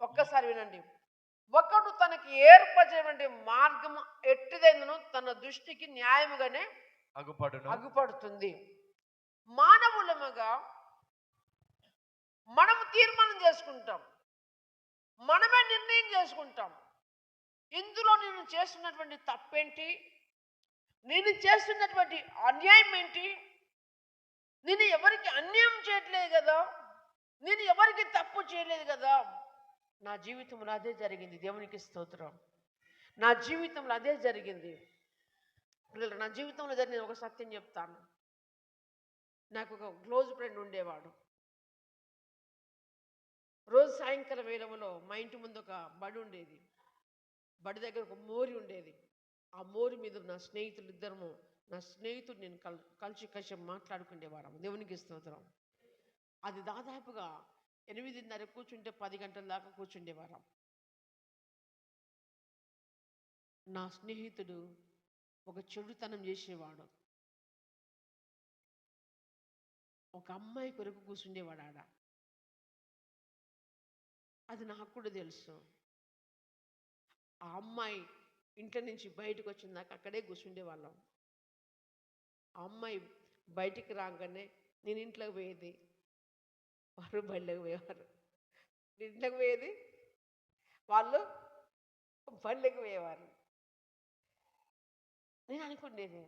ఒక్కసారి వినండి. ఒకడు తనకి ఏర్పరిచినటువంటి మార్గము ఎట్టిదైనను తన దృష్టికి న్యాయముగానే అగుపడుతుంది. మానవులముగా మనము తీర్మానం చేసుకుంటాం, మనమే నిర్ణయం చేసుకుంటాం. ఇందులో నేను చేస్తున్నటువంటి తప్పేంటి, నేను చేస్తున్నటువంటి అన్యాయం ఏంటి, నేను ఎవరికి అన్యాయం చేయట్లేదు కదా, నేను ఎవరికి తప్పు చేయలేదు కదా. నా జీవితంలో అదే జరిగింది. దేవునికి స్తోత్రం. నా జీవితంలో అదే జరిగింది. నా జీవితంలో జరిగిన ఒక సత్యం చెప్తాను. నాకు ఒక క్లోజ్ ఫ్రెండ్ ఉండేవాడు. రోజు సాయంకాలం వేళలో మా ఇంటి ముందు ఒక బడి ఉండేది. బడి దగ్గర ఒక మోరి ఉండేది. ఆ మోరి మీద నా స్నేహితుడు నేను కలిసి మాట్లాడుకునేవాళ్ళం. దేవునికి స్తోత్రం. అది దాదాపుగా 8:30 కూర్చుంటే 10 గంటల దాకా కూర్చుండేవాళ్ళం. నా స్నేహితుడు ఒక చెడుతనం చేసేవాడు. ఒక అమ్మాయి కొరకు కూర్చుండేవాడు ఆడ. అది నాకు కూడా తెలుసు. ఆ అమ్మాయి ఇంట్లో నుంచి బయటకు వచ్చిందాక అక్కడే కూర్చుండేవాళ్ళం. ఆ అమ్మాయి బయటికి రాగానే నేను ఇంట్లోకి పోయేది, వారు బళ్ళకి పోయేవారు. ఇంట్లోకి పోయేది, వాళ్ళు బళ్ళకి పోయేవారు. నేను అనుకుండేది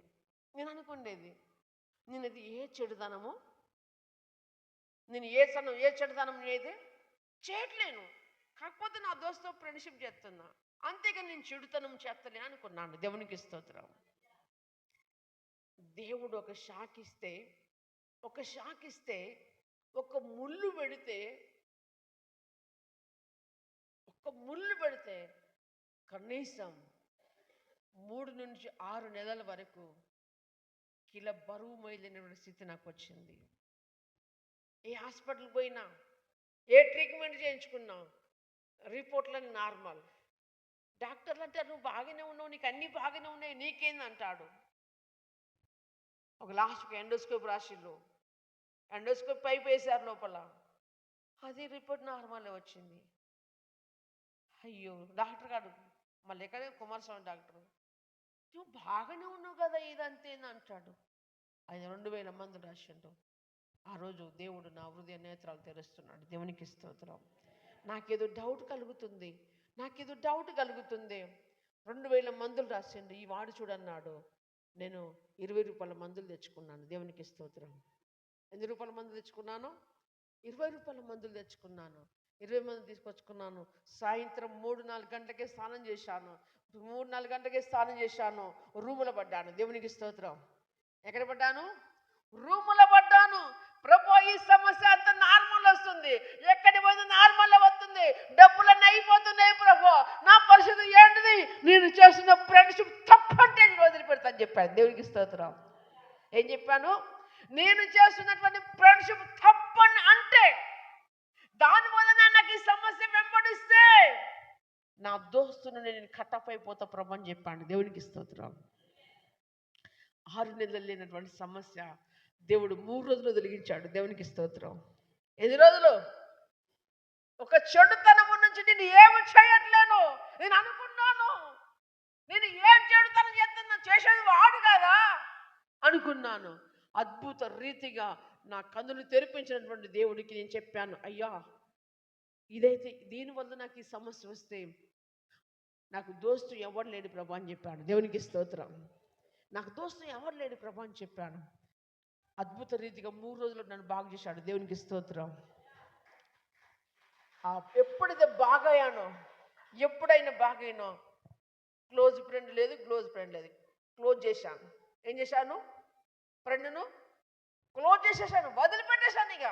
నేను అది ఏ చెడుతనమో, నేను ఏ చెడుతనం ఏది చేయట్లేను. కాకపోతే నా దోస్తుతో ఫ్రెండ్షిప్ చేస్తున్నా, అంతేగాని నేను చెడుతనం చేస్తలే అనుకున్నాను. దేవునికి స్తోత్రం. దేవుడు ఒక షాకిస్తే ఒక ముళ్ళు పెడితే కనీసం 3 నుంచి 6 నెలల వరకు కిలో బరువు మొయ్యలేనటువంటి స్థితి నాకు వచ్చింది. ఏ హాస్పిటల్కి పోయినా, ఏ ట్రీట్మెంట్ చేయించుకున్నా రిపోర్ట్లని నార్మల్. డాక్టర్లు అంటారు నువ్వు బాగానే ఉన్నావు, నీకు అన్నీ బాగానే ఉన్నాయి, నీకేంది అంటాడు. ఒక లాస్ట్కి ఎండోస్కోప్ రాసిళ్ళు, ఎండోస్కోప్ పైపు వేశారు లోపల, అది రిపోర్ట్ నార్మలే వచ్చింది. అయ్యో డాక్టర్ గారు మళ్ళీ ఎక్కడే కుమారస్వామి డాక్టర్, నువ్వు బాగానే ఉన్నావు కదా ఇదంతేనా అంటాడు. ఆయన 2000 మందులు రాసిండు. ఆ రోజు దేవుడు నా హృదయ నేత్రాలు తెరుస్తున్నాడు. దేవునికి స్తోత్రం. నాకేదో డౌట్ కలుగుతుంది. 2000 మందులు రాసిండు. ఈ వాడు చూడన్నాడు. నేను 20 రూపాయల మందులు తెచ్చుకున్నాను. దేవునికి స్తోత్రం. ఎన్ని రూపాయల మందులు తెచ్చుకున్నాను? 20 రూపాయల మందులు తెచ్చుకున్నాను. 20 మంది తీసుకొచ్చుకున్నాను. సాయంత్రం 3-4 గంటలకే స్నానం చేశాను. 3-4 గంటలకే స్నానం చేశాను. రూములో పడ్డాను. దేవునికి స్తోత్రం. ఎక్కడ పడ్డాను? రూములో పడ్డాను. ప్రభు, ఈ సమస్య అంత నార్మల్ వస్తుంది, ఎక్కడి పోయింది నార్మల్ వస్తుంది, డబ్బులన్నీ అయిపోతున్నాయి ప్రభు, నా పరిస్థితి ఏంటిది, నేను చేస్తున్న ఫ్రెండ్షిప్ తప్పంటే నేను వదిలిపెడతాను చెప్పాను. దేవునికి స్తోత్రం. ఏం చెప్పాను? నేను చేస్తున్నటువంటి ఫ్రెండ్షిప్ తప్పని అంటే దానివల్ల నాకు ఈ సమస్య వెంబడిస్తే నా దోస్తును నేను కట్టప్ అయిపోతా ప్రభు అని చెప్పాను. దేవునికి స్తోత్రం. 6 నెలలు లేనటువంటి సమస్య దేవుడు 3 రోజులు తొలగించాడు. దేవునికి స్తోత్రం. ఎన్ని రోజులు? ఒక చెడుతనము నుంచి నేను ఏమి చేయట్లేను, నేను అనుకున్నాను నేను ఏం చెడుతనం చేసేది వాడు కదా అనుకున్నాను. అద్భుత రీతిగా నా కన్నులు తెరిపించినటువంటి దేవుడికి నేను చెప్పాను, అయ్యా ఇదైతే దీనివల్ల నాకు ఈ సమస్య వస్తే నాకు దోస్తు ఎవరు లేడు ప్రభు అని చెప్పాను. దేవునికి స్తోత్రం. నాకు దోస్తు ఎవరు లేడు ప్రభు అని చెప్పాను. అద్భుత రీతిగా 3 రోజులు నన్ను బాగు చేశాడు. దేవునికి స్తోత్రం. ఎప్పుడైతే బాగయ్యానో క్లోజ్ ఫ్రెండ్ లేదు. క్లోజ్ చేశాను. ఏం చేశాను? ఫ్రెండ్ను క్లోజ్ చేసేసాను, వదిలిపెట్టేశాను. ఇక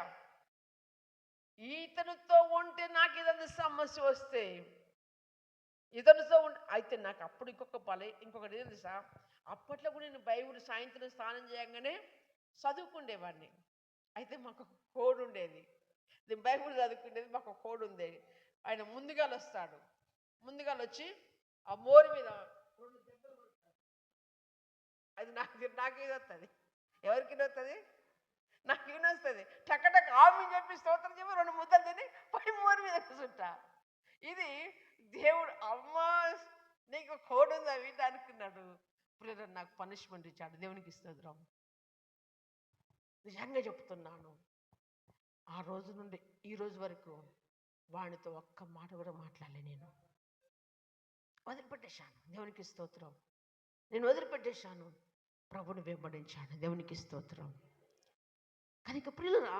ఇతనితో ఉంటే నాకు ఏదైనా సమస్య వస్తే ఇతనితో అయితే నాకు అప్పుడు ఇంకొకటి ఏం తెలుసా, అప్పట్లో కూడా నేను బైబిల్ సాయంత్రం స్నానం చేయగానే చదువుకుండేవాడిని. అయితే మాకు కోడ్ ఉండేది, నేను బైబిల్ చదువుకునేది, మాకు కోడ్ ఉండేది. ఆయన ముందుగా వస్తాడు, ముందుగా వచ్చి ఆ మోరి మీద రెండు దెబ్బలు కొడతాడు. అది నాకేది వస్తుంది, ఎవరికి వస్తుంది, నాకు ఈయన వస్తుంది. టక్కటక్క ఆమె చెప్పి స్తోత్రం చెప్పి రెండు ముద్దలు తిని పై మోరి మీద కూర్చుంటా. ఇది దేవుడు అమ్మా నీకు కోడ్ ఉంది అవి అనుకున్నాడు. ఇప్పుడు నాకు పనిష్మెంట్ ఇచ్చాడు. దేవునికి స్తోత్రం. నిజంగా చెప్తున్నాను, ఆ రోజు నుండి ఈ రోజు వరకు వాడితో ఒక్క మాట కూడా మాట్లాడలే. నేను వదిలిపెట్టేశాను. దేవునికి స్తోత్రం. నేను వదిలిపెట్టేశాను, ప్రభుని వెంబడించాను. దేవునికి స్తోత్రం. కనుక ప్రియులరా,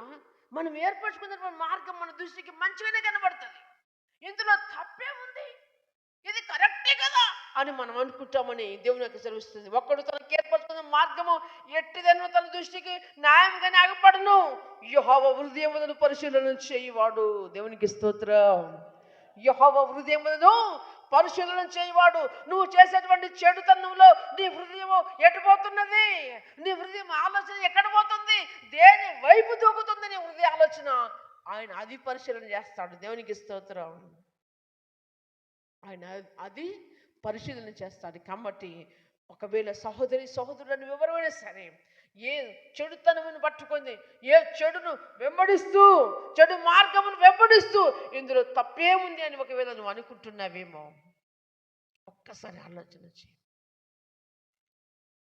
మనం ఏర్పరచుకున్న మార్గం మన దృష్టికి మంచిగానే కనబడుతుంది. ఇందులో తప్పే ఉంది, ఇది కరెక్టే కదా అని మనం అనుకుంటామని దేవుని యొక్క సెలవిస్తుంది. ఒక్కడు తనకు ఏర్పరచుకున్న మార్గము ఎట్టిదనో తన దృష్టికి న్యాయంగానే ఆగపడను. యెహోవా హృదయములను పరిశీలన చేయవాడు. దేవునికి స్తోత్రం. యెహోవా హృదయములను పరిశీలన చేయవాడు. నువ్వు చేసేటువంటి చెడుతనంలో నీ హృదయం ఎటుపోతున్నది, నీ హృదయం ఆలోచన ఎక్కడ పోతుంది, దేని వైపు దూకుతుంది నీ హృదయ ఆలోచన, ఆయన అది పరిశీలన చేస్తాడు. దేవునికి స్తోత్రం. ఆయన అది పరిశీలన చేస్తాడు. కాబట్టి ఒకవేళ సహోదరులను వివరమైనా సరే, ఏ చెడుతనమును పట్టుకుంది, ఏ చెడును వెంబడిస్తూ, చెడు మార్గమును వెంబడిస్తూ ఇందులో తప్పేముంది అని ఒకవేళ నువ్వు అనుకుంటున్నావేమో, ఒక్కసారి ఆలోచన చేయి.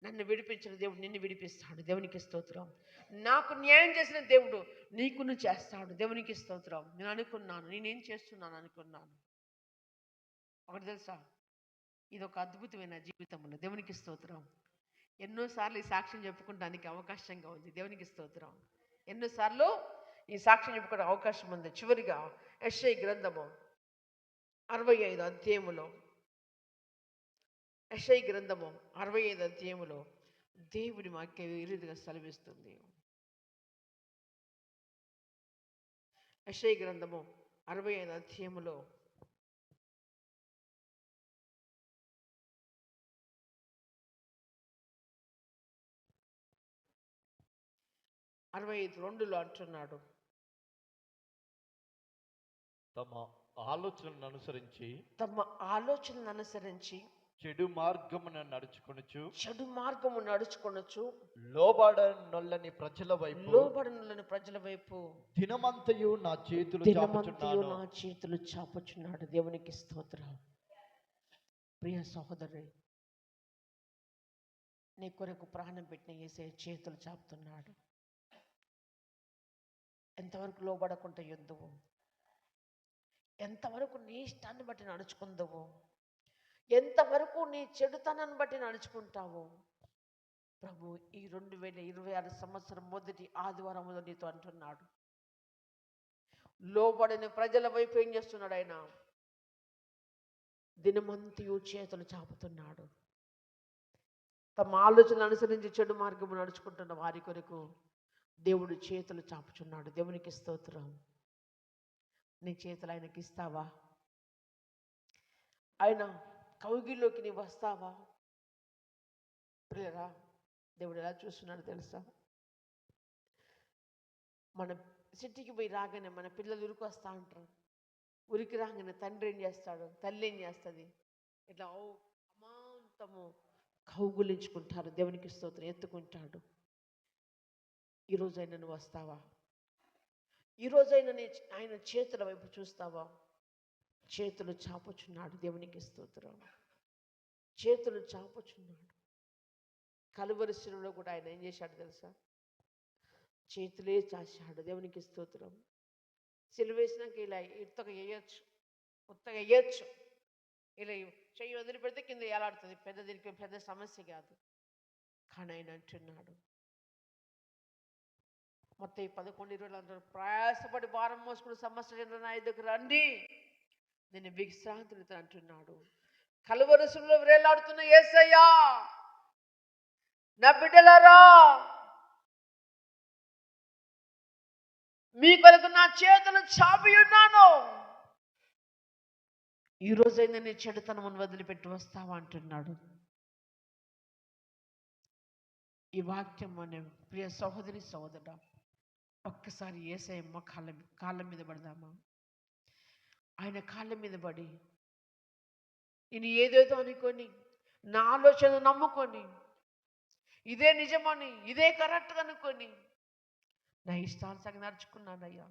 నన్ను విడిపించిన దేవుడు నిన్ను విడిపిస్తాడు. దేవునికి స్తోత్రం. నాకు న్యాయం చేసిన దేవుడు నీకును చేస్తాడు. దేవునికి స్తోత్రం. నేను అనుకున్నాను, నేనేం చేస్తున్నాను అనుకున్నాను. ఒకటి తెలుసా, ఇది ఒక అద్భుతమైన జీవితంలో. దేవునికి స్తోత్రం. ఎన్నోసార్లు ఈ సాక్ష్యం చెప్పుకోవడానికి అవకాశంగా ఉంది. దేవునికి స్తోత్రం. ఎన్నోసార్లు ఈ సాక్ష్యం చెప్పుకోవడానికి అవకాశం ఉంది. చివరిగా యెషయా గ్రంథము 65 అధ్యాయములో, యెషయా గ్రంథము 65 అధ్యాయములో దేవుని వాక్యం ఈ రీతిగా సెలవిస్తుంది. యెషయా గ్రంథము 65 అధ్యాయములో 65:2 అంటున్నాడు, తమ ఆలోచనలను అనుసరించి చెడు మార్గమును నడుచుకొనుచు లోబడనొల్లని ప్రజల వైపు దినమంతయు నా చేతులు చాపుచున్నాడు. దేవునికి స్తోత్రం. ప్రియ సహోదరి, నీ కొరకు ప్రాణం పెట్టిన యేసయ్య చేతులు చాపుతున్నాడు. ఎంతవరకు లోబడకుండా యుద్ధవు, ఎంతవరకు నీ ఇష్టాన్ని బట్టి నడుచుకుందవు, ఎంతవరకు నీ చెడుతనాన్ని బట్టి నడుచుకుంటావు. ప్రభు ఈ 2026 సంవత్సరం మొదటి ఆదివారం నీతో అంటున్నాడు, లోబడిన ప్రజల వైపు ఏం చేస్తున్నాడు ఆయన? దినమంతయు చేతులు చాపుతున్నాడు. తమ ఆలోచనలు అనుసరించి చెడు మార్గము నడుచుకుంటున్న వారి కొరకు దేవుడు చేతులు చాపుచున్నాడు. దేవునికి స్తోత్రం. నీ చేతులు ఆయనకి ఇస్తావా? ఆయన కౌగిల్లోకి నీ వస్తావా? ప్రియరా, దేవుడు ఎలా చూస్తున్నాడు తెలుసా? మన సిటీకి పోయి రాగానే మన పిల్లలు ఉరికి వస్తూ ఉంటారు. ఉరికి రాగానే తండ్రి ఏం చేస్తాడు, తల్లి ఏం చేస్తుంది, ఇట్లా అమాంతము కౌగులించుకుంటారు. దేవునికి స్తోత్రం. ఎత్తుకుంటాడు. ఈరోజైనా నువ్వు వస్తావా? ఈరోజైనా ఆయన చేతుల వైపు చూస్తావా? చేతులు చాపుచున్నాడు. దేవునికి స్తోత్రం. చేతులు చాపుచున్నాడు. కలువరి శిలువలో కూడా ఆయన ఏం చేశాడు తెలుసా? చేతులే చాచాడు. దేవునికి స్తోత్రం. సిలువ వేసినాక ఇలా ఉత్తగా వేయచ్చు, ఇలా చెయ్యి వదిలిపెడితే కింద ఏలాడుతుంది. దీనికి పెద్ద సమస్య కాదు. కానీ ఆయన అంటున్నాడు, మొత్తం 11:20 అంటారు, ప్రయాసపడి భారం మోసుకుని సమస్య నా దగ్గర రండి, నేను విశ్రాంతి అంటున్నాడు. కలువరి శిలువలో వేలాడుతున్న యేసయ్యా, నా బిడ్డలారా, మీ కొరకు నా చేతులు చాపి ఉన్నాను. ఈ రోజైనా నీ చెడుతనమును వదిలిపెట్టి వస్తావా అంటున్నాడు. ఈ వాక్యం అనే ప్రియ సహోదరి సహోదరుడా, ఒక్కసారి యేసయ్య కాళ్ళ మీద పడదామా? ఆయన కాళ్ళ మీద పడి నేను ఏదేదో అనుకొని, నా ఆలోచన నమ్ముకొని, ఇదే నిజమని, ఇదే కరెక్ట్ అనుకొని నా ఇష్టానుసారంగా నడుచుకున్నానయ్యా.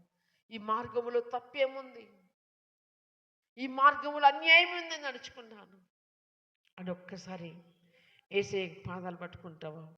ఈ మార్గములో తప్పేముంది, ఈ మార్గములో అన్యాయం ఉంది నడుచుకున్నాను అని ఒక్కసారి యేసయ్య పాదాలు పట్టుకుంటావా?